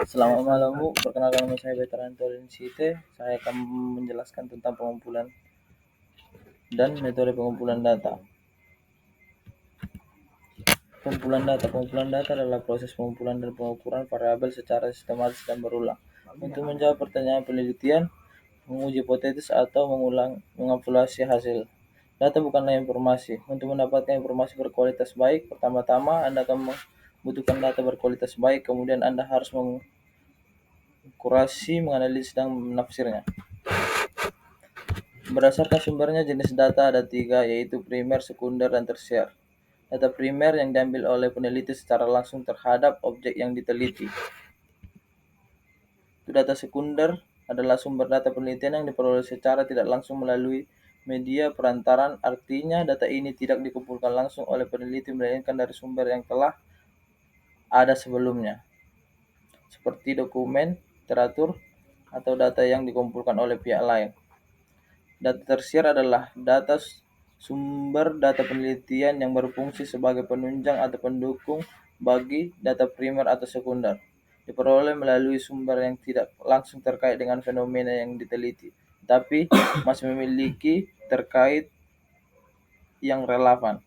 Selamat malam Bu, perkenalkan nama saya Betranto Site. Saya akan menjelaskan tentang pengumpulan dan metode pengumpulan data. Pengumpulan data adalah proses pengumpulan dan pengukuran variabel secara sistematis dan berulang untuk menjawab pertanyaan penelitian, menguji hipotesis atau mengevaluasi hasil. Data bukanlah informasi. Untuk mendapatkan informasi berkualitas baik, pertama-tama Anda akan membutuhkan data berkualitas baik, kemudian Anda harus mengkurasi, menganalisis, dan menafsirnya. Berdasarkan sumbernya, jenis data ada 3, yaitu primer, sekunder, dan tersier. Data primer yang diambil oleh peneliti secara langsung terhadap objek yang diteliti. Data sekunder adalah sumber data penelitian yang diperoleh secara tidak langsung melalui media perantaran. Artinya, data ini tidak dikumpulkan langsung oleh peneliti, melainkan dari sumber yang telah ada sebelumnya, seperti dokumen, literatur, atau data yang dikumpulkan oleh pihak lain. Data tersier adalah sumber data penelitian yang berfungsi sebagai penunjang atau pendukung bagi data primer atau sekunder. Diperoleh melalui sumber yang tidak langsung terkait dengan fenomena yang diteliti, tapi masih memiliki terkait yang relevan.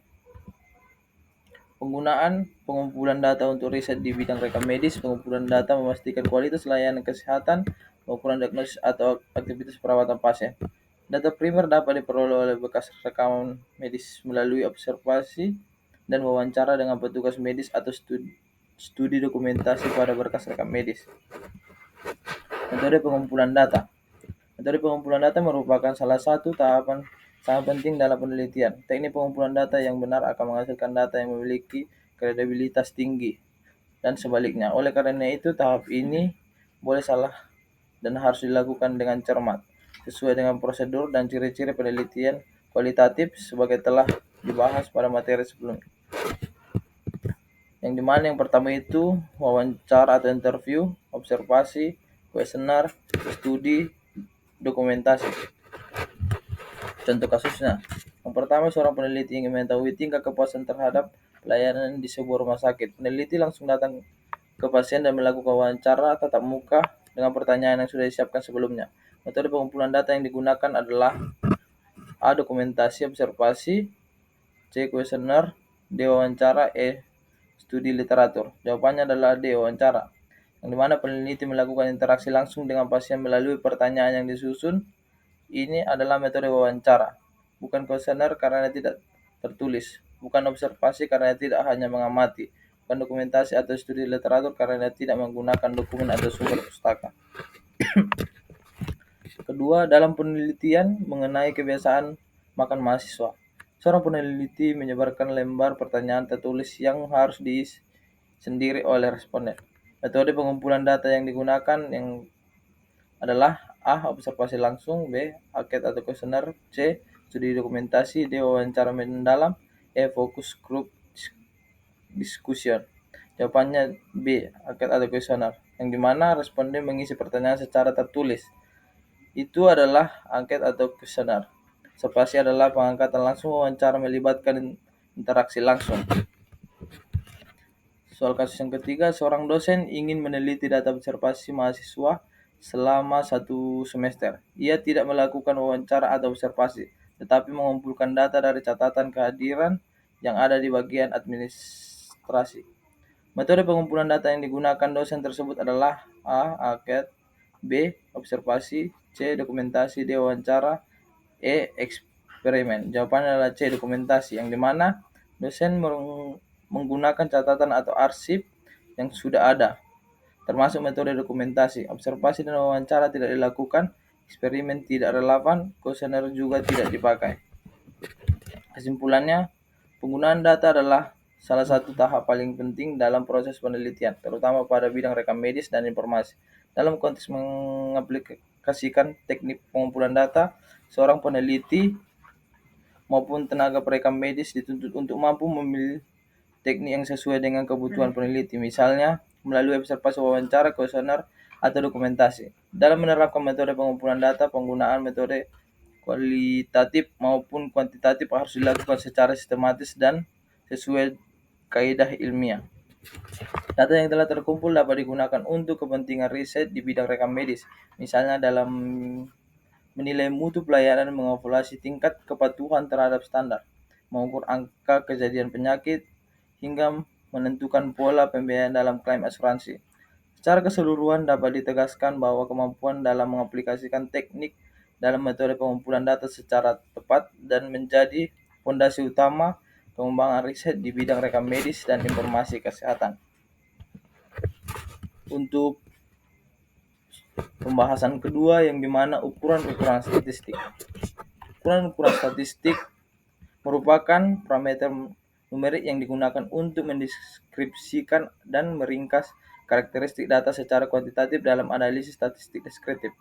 Penggunaan pengumpulan data untuk riset di bidang rekam medis. Pengumpulan data memastikan kualitas layanan kesehatan, pengukuran diagnosis atau aktivitas perawatan pasien. Data primer dapat diperoleh oleh bekas rekaman medis melalui observasi dan wawancara dengan petugas medis atau studi dokumentasi pada berkas rekam medis. Metode pengumpulan data. Metode pengumpulan data merupakan salah satu tahapan sangat penting dalam penelitian. Teknik pengumpulan data yang benar akan menghasilkan data yang memiliki kredibilitas tinggi dan sebaliknya. Oleh karena itu, tahap ini boleh salah dan harus dilakukan dengan cermat, sesuai dengan prosedur dan ciri-ciri penelitian kualitatif sebagai telah dibahas pada materi sebelumnya. Yang dimana yang pertama itu wawancara atau interview, observasi, kuesioner, studi, dokumentasi. Contoh kasusnya, yang pertama seorang peneliti ingin mengetahui tingkat kepuasan terhadap pelayanan di sebuah rumah sakit. Peneliti langsung datang ke pasien dan melakukan wawancara tatap muka dengan pertanyaan yang sudah disiapkan sebelumnya. Metode pengumpulan data yang digunakan adalah A. Dokumentasi observasi, C. Kuesioner, D. Wawancara, E. Studi literatur. Jawabannya adalah D. Wawancara, yang dimana peneliti melakukan interaksi langsung dengan pasien melalui pertanyaan yang disusun. Ini adalah metode wawancara, bukan kuesioner karena tidak tertulis, bukan observasi karena tidak hanya mengamati, bukan dokumentasi atau studi literatur karena tidak menggunakan dokumen atau sumber pustaka. Kedua, dalam penelitian mengenai kebiasaan makan mahasiswa, seorang peneliti menyebarkan lembar pertanyaan tertulis yang harus diisi sendiri oleh responden. Metode pengumpulan data yang digunakan yang adalah A. Observasi langsung, B. Anket atau kuesioner, C. Studi dokumentasi, D. Wawancara mendalam, E. Focus group discussion. Jawabannya B. Anket atau kuesioner, yang dimana responden mengisi pertanyaan secara tertulis. Itu adalah anket atau kuesioner. Observasi adalah pengangkatan langsung, wawancara melibatkan interaksi langsung. Soal kasus yang ketiga, seorang dosen ingin meneliti data observasi mahasiswa selama 1 semester. Ia tidak melakukan wawancara atau observasi, tetapi mengumpulkan data dari catatan kehadiran yang ada di bagian administrasi. Metode pengumpulan data yang digunakan dosen tersebut adalah A. Anket, B. Observasi, C. Dokumentasi, D. Wawancara, E. Eksperimen. Jawabannya adalah C. Dokumentasi, yang dimana dosen menggunakan catatan atau arsip yang sudah ada, termasuk metode dokumentasi. Observasi dan wawancara tidak dilakukan, eksperimen tidak relevan, kuesioner juga tidak dipakai. Kesimpulannya, penggunaan data adalah salah satu tahap paling penting dalam proses penelitian, terutama pada bidang rekam medis dan informasi. Dalam konteks mengaplikasikan teknik pengumpulan data, seorang peneliti maupun tenaga perekam medis dituntut untuk mampu memilih teknik yang sesuai dengan kebutuhan peneliti, misalnya melalui observasi, wawancara, kuesioner, atau dokumentasi. Dalam menerapkan metode pengumpulan data, penggunaan metode kualitatif maupun kuantitatif harus dilakukan secara sistematis dan sesuai kaidah ilmiah. Data yang telah terkumpul dapat digunakan untuk kepentingan riset di bidang rekam medis, misalnya dalam menilai mutu pelayanan, mengevaluasi tingkat kepatuhan terhadap standar, mengukur angka kejadian penyakit, hingga menentukan pola pembiayaan dalam klaim asuransi. Secara keseluruhan dapat ditegaskan bahwa kemampuan dalam mengaplikasikan teknik dalam metode pengumpulan data secara tepat dan menjadi fondasi utama pengembangan riset di bidang rekam medis dan informasi kesehatan. Untuk pembahasan kedua yang dimana ukuran-ukuran statistik. Ukuran-ukuran statistik merupakan parameter numerik yang digunakan untuk mendeskripsikan dan meringkas karakteristik data secara kuantitatif dalam analisis statistik deskriptif.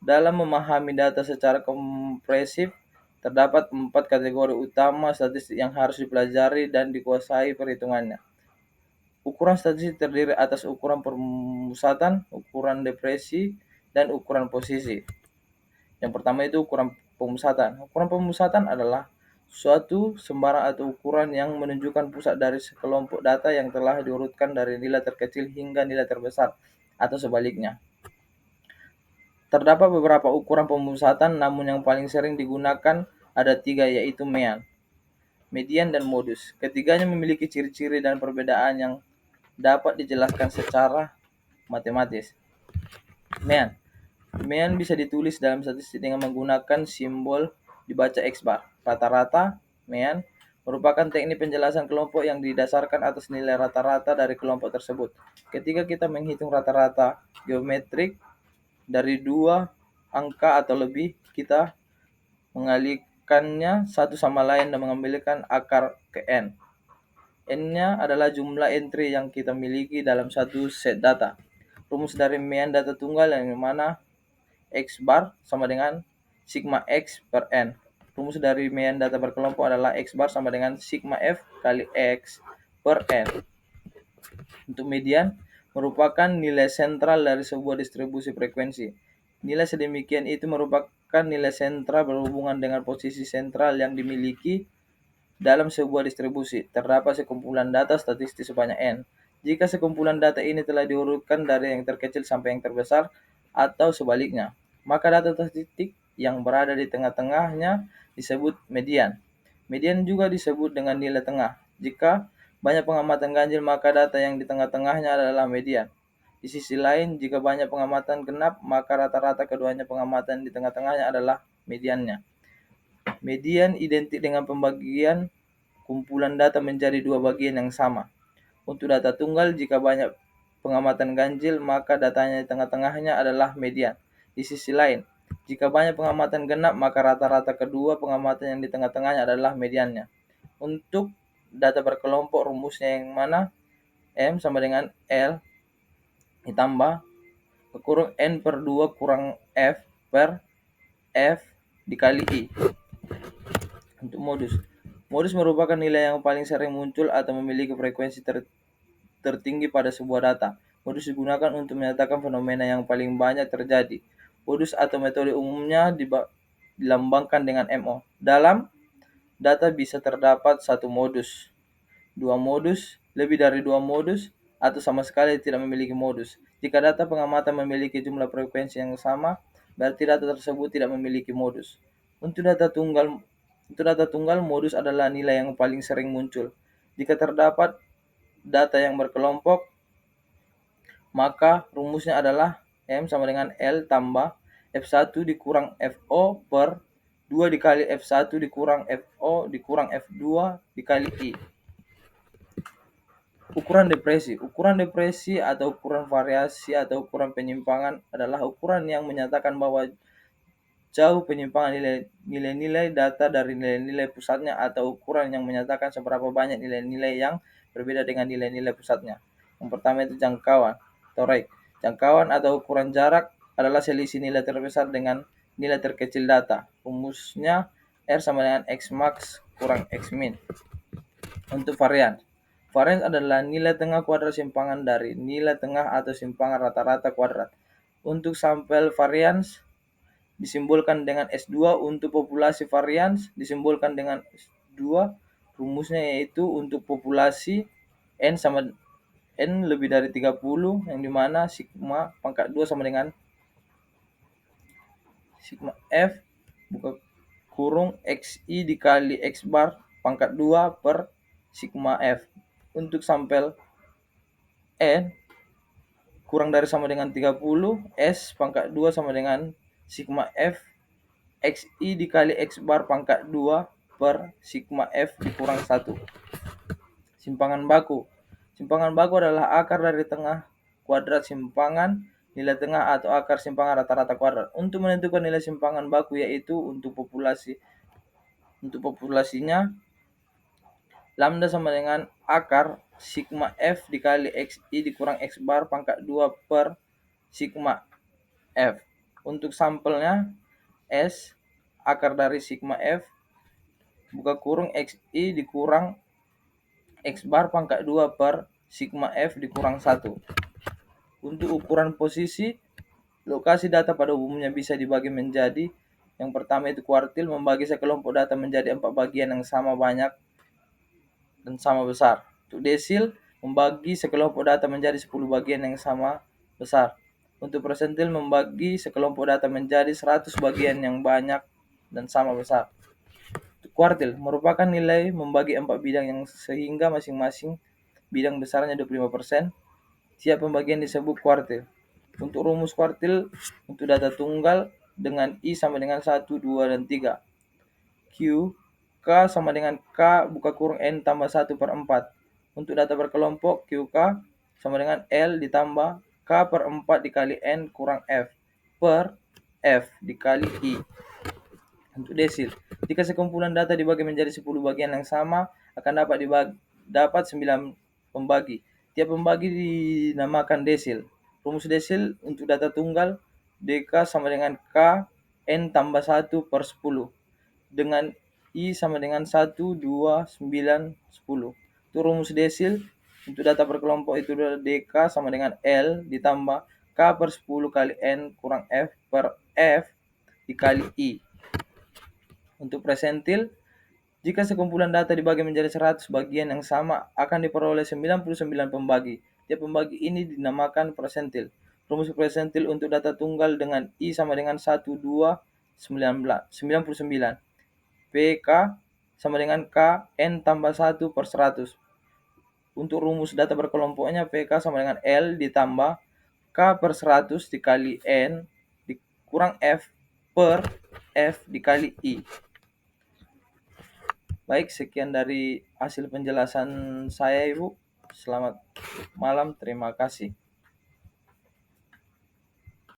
Dalam memahami data secara kompresif, terdapat 4 kategori utama statistik yang harus dipelajari dan dikuasai perhitungannya. Ukuran statistik terdiri atas ukuran permusatan, ukuran depresi, dan ukuran posisi. Yang pertama itu ukuran pemusatan. Ukuran pemusatan adalah suatu sembarang atau ukuran yang menunjukkan pusat dari sekelompok data yang telah diurutkan dari nilai terkecil hingga nilai terbesar, atau sebaliknya. Terdapat beberapa ukuran pemusatan, namun yang paling sering digunakan ada 3, yaitu mean, median, dan modus. Ketiganya memiliki ciri-ciri dan perbedaan yang dapat dijelaskan secara matematis. Mean. Mean bisa ditulis dalam statistik dengan menggunakan simbol dibaca X bar. Rata-rata, mean, merupakan teknik penjelasan kelompok yang didasarkan atas nilai rata-rata dari kelompok tersebut. Ketika kita menghitung rata-rata geometrik dari 2 angka atau lebih, kita mengalihkannya satu sama lain dan mengambilkan akar ke n. N-nya adalah jumlah entry yang kita miliki dalam satu set data. Rumus dari mean data tunggal yang mana X bar sama dengan sigma X per N. Rumus dari mean data berkelompok adalah X bar sama dengan sigma F kali X per N. Untuk median, merupakan nilai sentral dari sebuah distribusi frekuensi. Nilai sedemikian itu merupakan nilai sentral berhubungan dengan posisi sentral yang dimiliki dalam sebuah distribusi. Terdapat sekumpulan data statistik sebanyak N. Jika sekumpulan data ini telah diurutkan dari yang terkecil sampai yang terbesar, atau sebaliknya, maka data statistik yang berada di tengah-tengahnya disebut median. Median juga disebut dengan nilai tengah. Jika banyak pengamatan ganjil, maka data yang di tengah-tengahnya adalah median. Di sisi lain, jika banyak pengamatan genap, maka rata-rata keduanya pengamatan di tengah-tengahnya adalah mediannya. Median identik dengan pembagian kumpulan data menjadi 2 bagian yang sama. Untuk data tunggal, jika banyak pengamatan ganjil, maka datanya di tengah-tengahnya adalah median. Di sisi lain, jika banyak pengamatan genap, maka rata-rata kedua pengamatan yang di tengah-tengahnya adalah mediannya. Untuk data berkelompok, rumusnya yang mana? M sama dengan L ditambah kurang N per 2 kurang F per F dikali I. Untuk modus. Modus merupakan nilai yang paling sering muncul atau memiliki frekuensi tertinggi pada sebuah data. Modus digunakan untuk menyatakan fenomena yang paling banyak terjadi. Modus atau metode umumnya dilambangkan dengan MO. Dalam data bisa terdapat satu modus, 2 modus, lebih dari 2 modus, atau sama sekali tidak memiliki modus. Jika data pengamatan memiliki jumlah frekuensi yang sama, berarti data tersebut tidak memiliki modus. Untuk data tunggal, modus adalah nilai yang paling sering muncul. Jika terdapat data yang berkelompok, maka rumusnya adalah M sama dengan L tambah F1 dikurang FO per 2 dikali F1 dikurang FO dikurang F2 dikali I. Ukuran depresi. Ukuran depresi atau ukuran variasi atau ukuran penyimpangan adalah ukuran yang menyatakan bahwa jauh penyimpangan nilai-nilai data dari nilai-nilai pusatnya, atau ukuran yang menyatakan seberapa banyak nilai-nilai yang berbeda dengan nilai-nilai pusatnya. Yang pertama itu jangkauan atau rate. Jangkauan atau ukuran jarak adalah selisih nilai terbesar dengan nilai terkecil data. Rumusnya R sama dengan X max kurang X min. Untuk varians. Varians adalah nilai tengah kuadrat simpangan dari nilai tengah atau simpangan rata-rata kuadrat. Untuk sampel varians disimbolkan dengan S2, untuk populasi varians disimbolkan dengan S2. Rumusnya yaitu untuk populasi N sama N lebih dari 30, yang dimana sigma pangkat 2 sama dengan sigma F buka kurung XI dikali X bar pangkat 2 per sigma F. Untuk sampel N kurang dari sama dengan 30, S pangkat 2 sama dengan sigma F XI dikali X bar pangkat 2 per sigma F dikurang 1. Simpangan baku. Simpangan baku adalah akar dari tengah kuadrat simpangan nilai tengah atau akar simpangan rata-rata kuadrat. Untuk menentukan nilai simpangan baku yaitu untuk populasinya lambda sama dengan akar sigma F dikali XI dikurang X bar pangkat 2 per sigma F. Untuk sampelnya S akar dari sigma F buka kurung XI dikurang X bar pangkat 2 per sigma F dikurang 1. Untuk ukuran posisi, lokasi data pada umumnya bisa dibagi menjadi yang pertama itu kuartil, membagi sekelompok data menjadi 4 bagian yang sama banyak dan sama besar. Untuk desil, membagi sekelompok data menjadi 10 bagian yang sama besar. Untuk persentil, membagi sekelompok data menjadi 100 bagian yang banyak dan sama besar. Untuk kuartil, merupakan nilai membagi 4 bidang yang sehingga masing-masing bidang besarnya 25%. Tiap pembagian disebut kuartil. Untuk rumus kuartil, untuk data tunggal dengan I sama dengan 1, 2, dan 3. Q, K sama dengan K buka kurung N tambah 1 per 4. Untuk data berkelompok, QK sama dengan L ditambah K per 4 dikali N kurang F per F dikali I. Untuk desil, jika sekumpulan data dibagi menjadi 10 bagian yang sama, akan dapat 9 pembagi. Tiap pembagi dinamakan desil. Rumus desil untuk data tunggal, DK sama dengan K N tambah 1 per 10. Dengan I sama dengan 1, 2, 9, 10. Itu rumus desil. Untuk data berkelompok itu adalah DK sama dengan L ditambah K per 10 kali N kurang F per F dikali I. Untuk presentil, jika sekumpulan data dibagi menjadi 100 bagian yang sama, akan diperoleh 99 pembagi. Tiap pembagi ini dinamakan presentil. Rumus presentil untuk data tunggal dengan I sama dengan 1, 2, 99. PK sama dengan K N tambah 1 per 100. Untuk rumus data berkelompoknya PK sama dengan L ditambah K per 100 dikali N dikurang F per F dikali I. Baik, sekian dari hasil penjelasan saya, Ibu. Selamat malam, terima kasih.